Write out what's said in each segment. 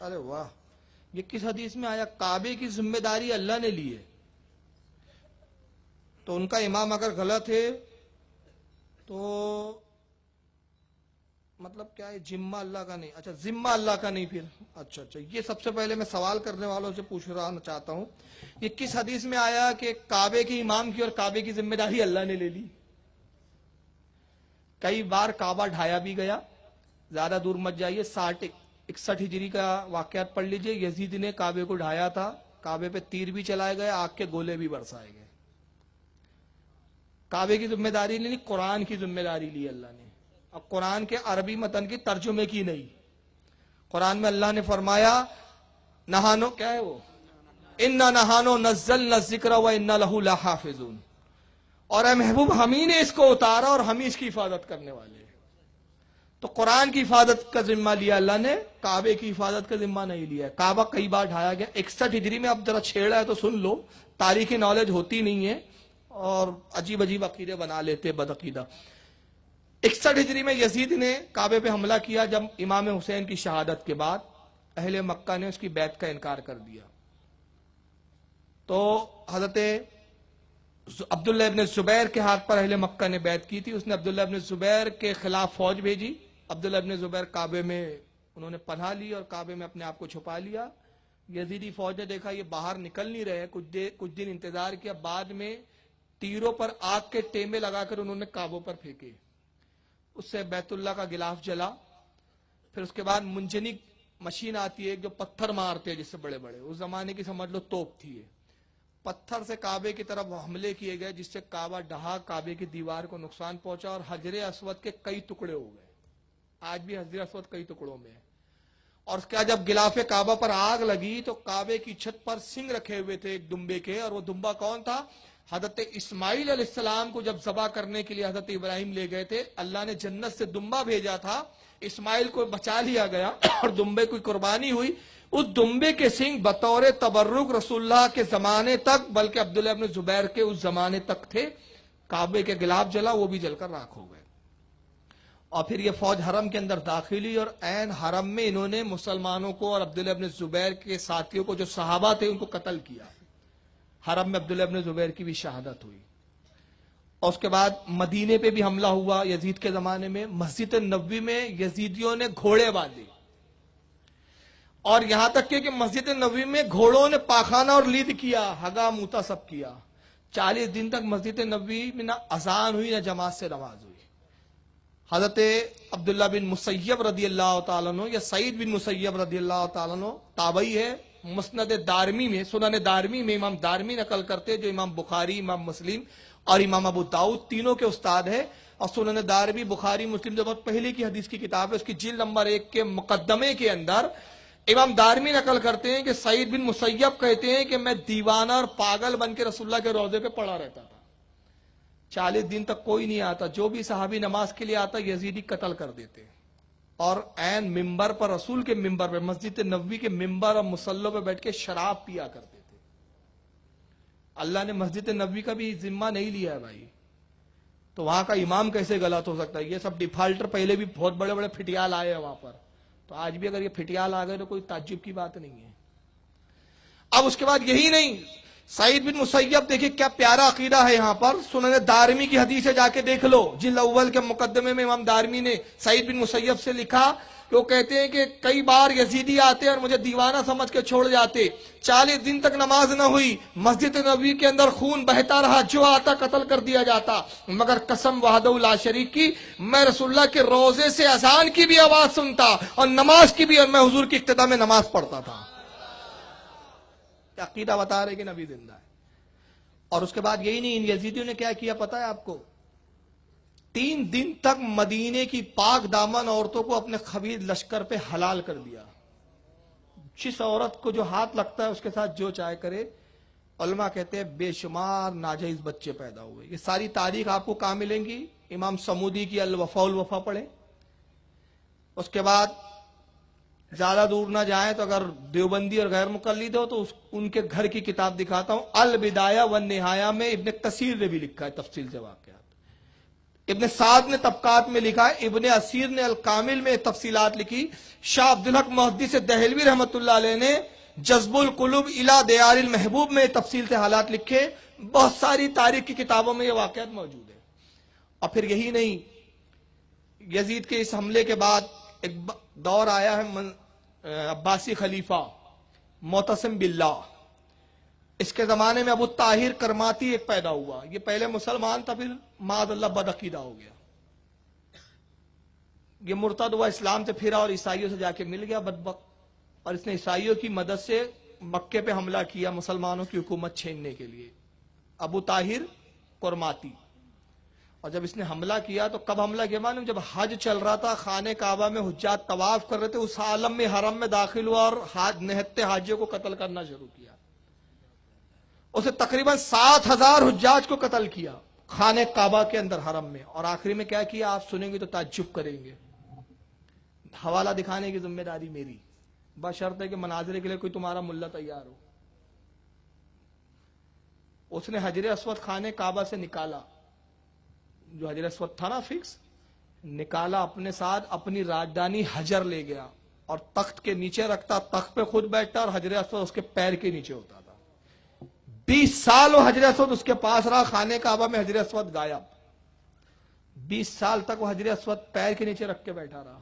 ارے واہ، یہ کس حدیث میں آیا کعبے کی ذمہ داری اللہ نے لی ہے؟ تو ان کا امام اگر غلط ہے تو مطلب کیا ہے؟ ذمہ اللہ کا نہیں؟ اچھا ذمہ اللہ کا نہیں پھر؟ اچھا یہ سب سے پہلے میں سوال کرنے والوں سے پوچھنا چاہتا ہوں، یہ کس حدیث میں آیا کہ کعبے کے امام کی اور کعبے کی ذمہ داری اللہ نے لے لی؟ کئی بار کعبہ ڈھایا بھی گیا، زیادہ دور مت جائیے، 61 ہجری کا واقعات پڑھ لیجئے، یزید نے کعبے کو ڈھایا تھا، کعبے پہ تیر بھی چلائے گئے، آگ کے گولے بھی برسائے گئے۔ کعبے کی ذمہ داری نہیں، قرآن کی ذمہ داری لی اللہ نے، اب قرآن کے عربی متن کی ترجمے کی نہیں۔ قرآن میں اللہ نے فرمایا نہانو، کیا ہے وہ؟ انا نہانو نزلنا الذکر و انا لہ لحافظون، اور اے محبوب ہم ہی نے اس کو اتارا اور ہم ہی اس کی حفاظت کرنے والے ہیں۔ تو قرآن کی حفاظت کا ذمہ لیا اللہ نے، کعبے کی حفاظت کا ذمہ نہیں لیا ہے۔ کعبہ کئی بار ڈھایا گیا، 61 ہجری میں، اب ذرا چھیڑا ہے تو سن لو، تاریخی نالج ہوتی نہیں ہے اور عجیب عجیب عقیدے بنا لیتے بدعقیدہ۔ 61 ہجری میں یزید نے کعبے پہ حملہ کیا، جب امام حسین کی شہادت کے بعد اہل مکہ نے اس کی بیعت کا انکار کر دیا، تو حضرت عبداللہ ابن زبیر کے ہاتھ پر اہل مکہ نے بیعت کی تھی، اس نے عبداللہ ابن زبیر کے خلاف فوج بھیجی، عبداللہ ابن زبیر کعبے میں انہوں نے پناہ لی اور کعبے میں اپنے آپ کو چھپا لیا۔ یزیدی فوج نے دیکھا یہ باہر نکل نہیں رہے، کچھ دن انتظار کیا، بعد میں تیروں پر آگ کے ٹیمے لگا کر انہوں نے کعبوں پر پھینکے، اس سے بیت اللہ کا غلاف جلا۔ پھر اس کے بعد منجنک مشین آتی ہے جو پتھر مارتے ہیں، جس سے بڑے بڑے، اس زمانے کی سمجھ لو توپ تھی، پتھر سے کعبے کی طرف حملے کیے گئے، جس سے کعبہ ڈھا، کعبے کی دیوار کو نقصان پہنچا اور حجر اسود کے کئی ٹکڑے ہو گئے۔ آج بھی حجر اسود کئی ٹکڑوں میں ہے۔ اور اس کے بعد جب غلاف کعبہ پر آگ لگی تو کعبے کی چھت پر سنگ رکھے ہوئے تھے ایک دمبے کے، اور وہ دمبا کون تھا؟ حضرت اسماعیل علیہ السلام کو جب ذبح کرنے کے لیے حضرت ابراہیم لے گئے تھے، اللہ نے جنت سے دمبا بھیجا تھا، اسماعیل کو بچا لیا گیا اور دمبے کی قربانی ہوئی۔ اس دمبے کے سنگ بطور تبرک رسول اللہ کے زمانے تک، بلکہ عبداللہ ابن زبیر کے اس زمانے تک تھے۔ کعبے کے غلاف جلا، وہ بھی جل کر راکھ ہو گئے۔ اور پھر یہ فوج حرم کے اندر داخل ہوئی اور عین حرم میں انہوں نے مسلمانوں کو اور عبداللہ ابن زبیر کے ساتھیوں کو جو صحابہ تھے ان کو قتل کیا۔ حرم میں عبداللہ ابن زبیر کی بھی شہادت ہوئی۔ اور اس کے بعد مدینے پہ بھی حملہ ہوا یزید کے زمانے میں، مسجد نبوی میں یزیدیوں نے گھوڑے باندھے، اور یہاں تک کہ مسجد نبوی میں گھوڑوں نے پاخانہ اور لید کیا، ہگا موتا سب کیا۔ 40 دن تک مسجد نبوی میں نہ اذان ہوئی نہ جماعت سے نماز ہوئی۔ حضرت عبداللہ بن مسیب رضی اللہ تعالیٰ عنہ یا سعید بن مسیب رضی اللہ تعالیٰ عنہ تابعی ہے، مسند دارمی میں، سنن دارمی میں امام دارمی نقل کرتے جو امام بخاری، امام مسلم اور امام ابو داؤد تینوں کے استاد ہے۔ اور سنن دارمی بخاری مسلم جو بہت پہلے کی حدیث کی کتاب ہے، اس کی جلد نمبر 1 کے مقدمے کے اندر امام دارمی نقل کرتے ہیں کہ سعید بن مسیب کہتے ہیں کہ میں دیوانہ اور پاگل بن کے رسول اللہ کے روضے پہ پڑا رہتا تھا، 40 دن تک کوئی نہیں آتا، جو بھی صحابی نماز کے لیے آتا یزیدی قتل کر دیتے، اور عین ممبر پر، رسول کے ممبر پہ، مسجد نبوی کے ممبر اور مصلوں پہ بیٹھ کے شراب پیا کرتے تھے۔ اللہ نے مسجد نبوی کا بھی ذمہ نہیں لیا ہے بھائی، تو وہاں کا امام کیسے غلط ہو سکتا ہے؟ یہ سب ڈیفالٹر پہلے بھی بہت بڑے بڑے پھٹیال آئے ہیں وہاں پر، تو آج بھی اگر یہ پھٹیال آ گئے تو کوئی تعجب کی بات نہیں ہے۔ اب اس کے بعد یہی نہیں، سعید بن مسیب دیکھیں کیا پیارا عقیدہ ہے یہاں پر، سنن دارمی کی حدیث ہے، جا کے دیکھ لو، جلد اول کے مقدمے میں امام دارمی نے سعید بن مسیب سے لکھا کہ وہ کہتے ہیں کہ کئی بار یزیدی آتے اور مجھے دیوانہ سمجھ کے چھوڑ جاتے، 40 دن تک نماز نہ ہوئی، مسجد نبوی کے اندر خون بہتا رہا، جو آتا قتل کر دیا جاتا، مگر قسم وحدہ لا شریک کی، میں رسول اللہ کے روضے سے اذان کی بھی آواز سنتا اور نماز کی بھی، اور میں حضور کی اقتداء میں نماز پڑھتا تھا۔ عقیدہ بتا رہے کہ نبی زندہ ہے۔ اور اس کے بعد یہی نہیں، ان یزیدیوں نے کیا کیا پتا ہے آپ کو؟ 3 دن تک مدینے کی پاک دامن عورتوں کو اپنے خبیث لشکر پہ حلال کر دیا، جس عورت کو جو ہاتھ لگتا ہے اس کے ساتھ جو چاہے کرے۔ علماء کہتے ہیں بے شمار ناجائز بچے پیدا ہوئے۔ یہ ساری تاریخ آپ کو کہاں ملیں گی؟ امام سمودی کی الوفا الوفا پڑھیں۔ اس کے بعد زیادہ دور نہ جائیں تو اگر دیوبندی اور غیر مقلد ہو تو ان کے گھر کی کتاب دکھاتا ہوں، البدایہ والنہایہ میں ابن کثیر نے بھی لکھا ہے تفصیل سے واقعات۔ ابن سعد نے طبقات میں لکھا ہے، ابن اسیر نے الکامل میں تفصیلات لکھی، شاہ عبدالحق محدث دہلوی رحمۃ اللہ علیہ نے جذب القلوب الی دیار المحبوب میں تفصیل سے حالات لکھے، بہت ساری تاریخ کی کتابوں میں یہ واقعات موجود ہے۔ اور پھر یہی نہیں، یزید کے اس حملے کے بعد ایک دور آیا ہے عباسی خلیفہ معتصم باللہ، اس کے زمانے میں ابو طاہر کرماتی ایک پیدا ہوا، یہ پہلے مسلمان تھا، پھر معاذ اللہ بدعقیدہ ہو گیا، یہ مرتد ہوا، اسلام سے پھرا اور عیسائیوں سے جا کے مل گیا بدبخت، اور اس نے عیسائیوں کی مدد سے مکے پہ حملہ کیا مسلمانوں کی حکومت چھیننے کے لیے، ابو طاہر کرماتی۔ اور جب اس نے حملہ کیا تو کب حملہ کیا معلوم؟ جب حج چل رہا تھا، خانہ کعبہ میں حجاج طواف کر رہے تھے، اس عالم میں حرم میں داخل ہوا اور نہتے حاجیوں کو قتل کرنا شروع کیا، اسے تقریباً 7,000 حجاج کو قتل کیا خانہ کعبہ کے اندر حرم میں، اور آخری میں کیا کیا آپ سنیں گے تو تعجب کریں گے، حوالہ دکھانے کی ذمہ داری میری، بشرط ہے کہ مناظرے کے لیے کوئی تمہارا ملا تیار ہو۔ اس نے حجر اسود خانہ کعبہ سے نکالا، جو حجر اسود تھا نا فکس، نکالا اپنے ساتھ، اپنی راجدھانی حجر لے گیا اور تخت کے نیچے رکھتا، تخت پہ خود بیٹھتا اور حجر اسود اس کے پیر کے نیچے ہوتا تھا۔ 20 سال وہ حجر اسود اس کے پاس رہا، خانہ کعبہ میں حجر اسود غائب، 20 سال تک وہ حجر اسود پیر کے نیچے رکھ کے بیٹھا رہا۔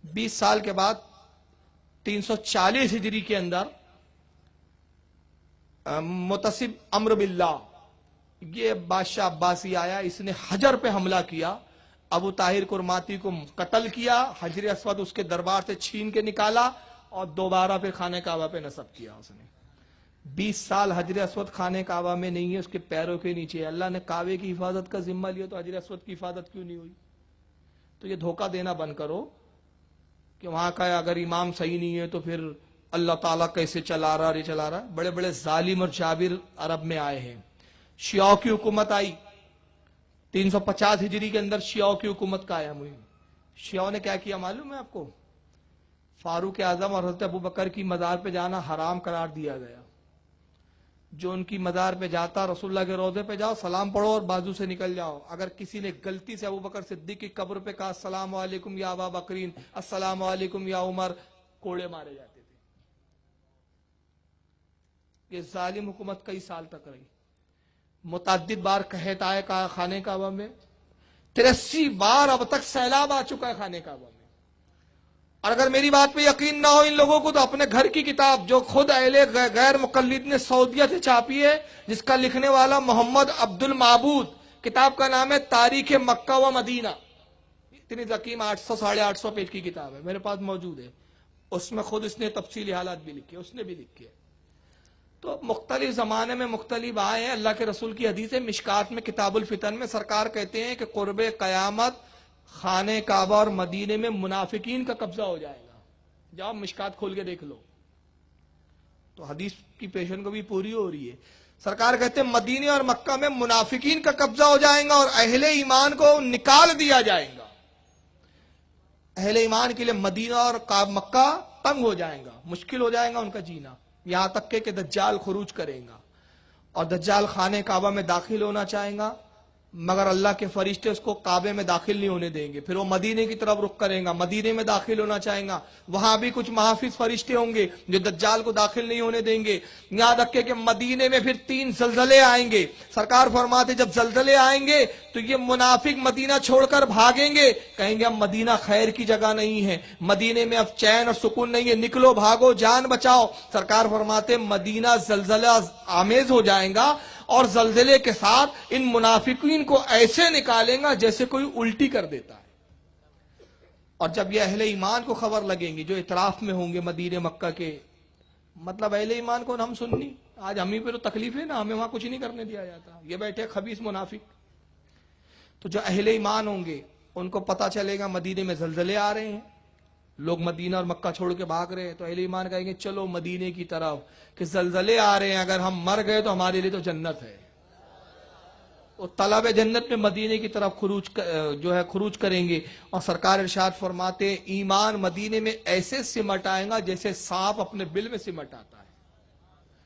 20 سال کے بعد 340 ہجری کے اندر متصب امر باللہ، یہ بادشاہ عباسی آیا، اس نے حجر پہ حملہ کیا، ابو طاہر کرماتی کو قتل کیا، حجر اسود اس کے دربار سے چھین کے نکالا اور دوبارہ پھر خانہ کعبہ پہ نصب کیا اس نے۔ 20 سال حجر اسود خانہ کعبہ میں نہیں ہے، اس کے پیروں کے نیچے ہے۔ اللہ نے کعبے کی حفاظت کا ذمہ لیا تو حجر اسود کی حفاظت کیوں نہیں ہوئی؟ تو یہ دھوکہ دینا بند کرو کہ وہاں کا اگر امام صحیح نہیں ہے تو پھر اللہ تعالیٰ کیسے چلا رہا ہے، چلا رہا ہے۔ بڑے بڑے ظالم اور جابر عرب میں آئے ہیں، شیعوں کی حکومت آئی 350 ہجری کے اندر، شیعوں کی حکومت قائم ہوئی۔ شیعوں نے کیا کیا معلوم ہے آپ کو؟ فاروق اعظم اور حضرت ابو بکر کی مزار پہ جانا حرام قرار دیا گیا، جو ان کی مزار پہ جاتا، رسول اللہ کے روضے پہ جاؤ، سلام پڑھو اور بازو سے نکل جاؤ۔ اگر کسی نے غلطی سے ابو بکر صدیق کی قبر پہ کہا السلام علیکم یا ابا بکرین، السلام علیکم یا عمر، کوڑے مارے جاتے تھے۔ یہ ظالم حکومت کئی سال تک رہی، متعدد بار قحط آئے خانہ کعبہ میں، 83 بار اب تک سیلاب آ چکا ہے خانہ کعبہ میں۔ اور اگر میری بات پہ یقین نہ ہو ان لوگوں کو تو اپنے گھر کی کتاب جو خود اہل غیر مقلد نے سعودیہ سے چھاپی ہے، جس کا لکھنے والا محمد عبد المعبود، کتاب کا نام ہے تاریخ مکہ و مدینہ، اتنی ذکیم 800 ساڑھے 800 پیج کی کتاب ہے، میرے پاس موجود ہے، اس میں خود اس نے تفصیلی حالات بھی لکھے، اس نے بھی لکھے۔ تو مختلف زمانے میں مختلف آئے ہیں۔ اللہ کے رسول کی حدیث ہے مشکات میں کتاب الفتن میں، سرکار کہتے ہیں کہ قرب قیامت خانہ کعبہ اور مدینے میں منافقین کا قبضہ ہو جائے گا۔ جاؤ مشکات کھول کے دیکھ لو، تو حدیث کی پیشن کو بھی پوری ہو رہی ہے۔ سرکار کہتے ہیں مدینے اور مکہ میں منافقین کا قبضہ ہو جائے گا اور اہل ایمان کو نکال دیا جائے گا۔ اہل ایمان کے لیے مدینہ اور مکہ تنگ ہو جائے گا، مشکل ہو جائے گا ان کا جینا، یہاں تک کہ دجال خروج کرے گا، اور دجال خانہ کعبہ میں داخل ہونا چاہے گا، مگر اللہ کے فرشتے اس کو کعبے میں داخل نہیں ہونے دیں گے، پھر وہ مدینے کی طرف رخ کرے گا، مدینے میں داخل ہونا چاہیں گا، وہاں بھی کچھ محافظ فرشتے ہوں گے جو دجال کو داخل نہیں ہونے دیں گے۔ یاد رکھے کہ مدینے میں پھر 3 زلزلے آئیں گے۔ سرکار فرماتے جب زلزلے آئیں گے تو یہ منافق مدینہ چھوڑ کر بھاگیں گے، کہیں گے اب مدینہ خیر کی جگہ نہیں ہے، مدینے میں اب چین اور سکون نہیں ہے، نکلو بھاگو جان بچاؤ۔ سرکار فرماتے مدینہ زلزلہ آمیز ہو جائے گا، اور زلزلے کے ساتھ ان منافقین کو ایسے نکالیں گا جیسے کوئی الٹی کر دیتا ہے۔ اور جب یہ اہل ایمان کو خبر لگیں گی جو اطراف میں ہوں گے مدینہ مکہ کے، مطلب اہل ایمان کو ہم سننی، آج ہمیں پہ تو تکلیف ہے نا، ہمیں وہاں کچھ نہیں کرنے دیا جاتا، یہ بیٹھے خبیث منافق۔ تو جو اہل ایمان ہوں گے ان کو پتا چلے گا مدینے میں زلزلے آ رہے ہیں، لوگ مدینہ اور مکہ چھوڑ کے بھاگ رہے ہیں، تو اہل ایمان کہیں گے چلو مدینے کی طرف، کہ زلزلے آ رہے ہیں، اگر ہم مر گئے تو ہمارے لیے تو جنت ہے۔ وہ طلب جنت میں مدینے کی طرف خروج کریں گے، اور سرکار ارشاد فرماتے ایمان مدینے میں ایسے سمٹ آئے گا جیسے سانپ اپنے بل میں سمٹ آتا ہے۔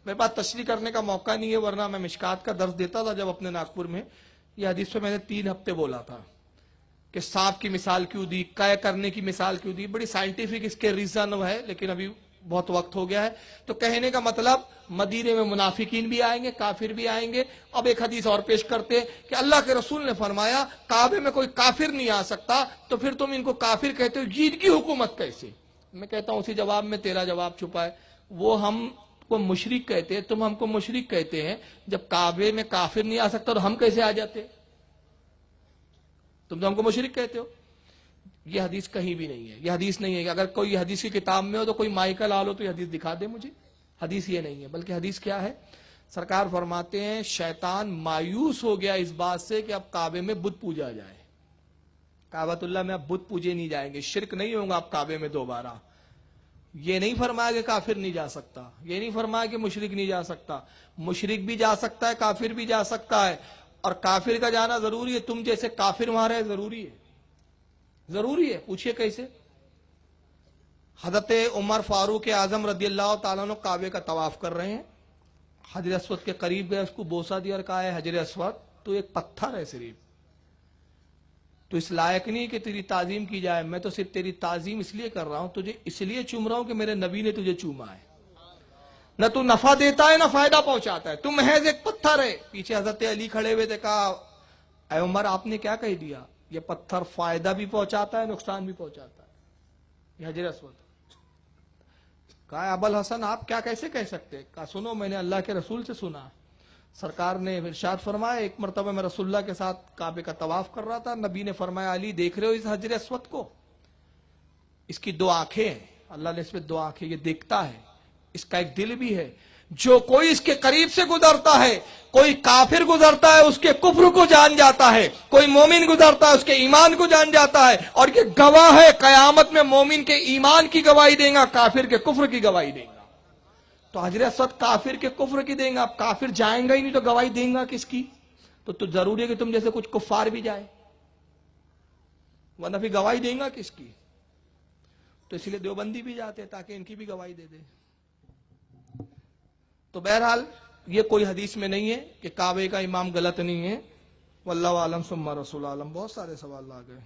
میرے پاس تشریح کرنے کا موقع نہیں ہے، ورنہ میں مشکات کا درس دیتا تھا جب اپنے ناگپور میں، یہ حدیث پہ میں نے 3 ہفتے بولا تھا کہ سانپ کی مثال کیوں دی، قے کرنے کی مثال کیوں دی، بڑی سائنٹیفک اس کے ریزن ہے، لیکن ابھی بہت وقت ہو گیا ہے. تو کہنے کا مطلب مدینے میں منافقین بھی آئیں گے، کافر بھی آئیں گے. اب ایک حدیث اور پیش کرتے ہیں کہ اللہ کے رسول نے فرمایا کعبے میں کوئی کافر نہیں آ سکتا، تو پھر تم ان کو کافر کہتے ہو، جن کی حکومت کیسے؟ میں کہتا ہوں اسی جواب میں تیرا جواب چھپا ہے. وہ ہم کو مشرک کہتے ہیں، تم ہم کو مشرک کہتے ہیں. جب کعبے میں کافر نہیں آ سکتا تو ہم کیسے آ جاتے؟ تم تو ہم کو مشرک کہتے ہو. یہ حدیث کہیں بھی نہیں ہے، یہ حدیث نہیں ہے. اگر کوئی حدیث کی کتاب میں ہو تو کوئی مائیکل لال ہو تو یہ حدیث دکھا دے مجھے. حدیث یہ نہیں ہے، بلکہ حدیث کیا ہے؟ سرکار فرماتے ہیں شیطان مایوس ہو گیا اس بات سے کہ اب کعبے میں بت پوجا جائے. کعبۃ اللہ میں اب بت پوجے نہیں جائیں گے، شرک نہیں ہوگا اب کعبے میں دوبارہ. یہ نہیں فرمایا کہ کافر نہیں جا سکتا، یہ نہیں فرمایا کہ مشرک نہیں جا سکتا. مشرک بھی جا سکتا ہے، کافر بھی جا سکتا ہے. اور کافر کا جانا ضروری ہے، تم جیسے کافر وہاں رہے ضروری ہے. ضروری ہے. پوچھئے کیسے؟ حضرت عمر فاروق اعظم رضی اللہ تعالیٰ عنہ کعبے کا طواف کر رہے ہیں، حجر اسود کے قریب گئے، اس کو بوسہ دیا اور کہا ہے حجر اسود تو ایک پتھر ہے صرف، تو اس لائق نہیں کہ تیری تعظیم کی جائے. میں تو صرف تیری تعظیم اس لیے کر رہا ہوں، تجھے اس لیے چوم رہا ہوں کہ میرے نبی نے تجھے چوما ہے. نہ تو نفع دیتا ہے نہ فائدہ پہنچاتا ہے، تم محض ایک پتھر ہے. پیچھے حضرت علی کھڑے ہوئے تھے، کہا اے عمر آپ نے کیا کہہ دیا؟ یہ پتھر فائدہ بھی پہنچاتا ہے نقصان بھی پہنچاتا ہے، یہ حجر اسود. کہا ابو الحسن آپ کیا کیسے کہہ سکتے؟ کہا سنو میں نے اللہ کے رسول سے سنا. سرکار نے ارشاد فرمایا ایک مرتبہ میں رسول اللہ کے ساتھ کعبے کا طواف کر رہا تھا، نبی نے فرمایا علی دیکھ رہے ہو اس حجر اسود کو؟ اس کی 2 آنکھیں ہیں، اللہ نے اس پہ 2 آنکھیں، یہ دیکھتا ہے. اس کا ایک دل بھی ہے. جو کوئی اس کے قریب سے گزرتا ہے، کوئی کافر گزرتا ہے اس کے کفر کو جان جاتا ہے، کوئی مومن گزرتا ہے اس کے ایمان کو جان جاتا ہے. اور یہ گواہ ہے قیامت میں مومن کے ایمان کی گواہی دے گا، کافر کے کفر کی گواہی دے گا. تو حجر اسود کافر کے کفر کی دیں گا. اب کافر جائیں گا ہی نہیں تو گواہی دیں گا کس کی؟ تو ضروری ہے کہ تم جیسے کچھ کفار بھی جائے، ورنہ پھر گواہی دیں گا کس کی؟ تو اس لیے دیوبندی بھی جاتے ہیں تاکہ ان کی بھی گواہی دے دے. تو بہرحال یہ کوئی حدیث میں نہیں ہے کہ کعبے کا امام غلط نہیں ہے. واللہ اعلم ثم رسول عالم. بہت سارے سوال آ گئے.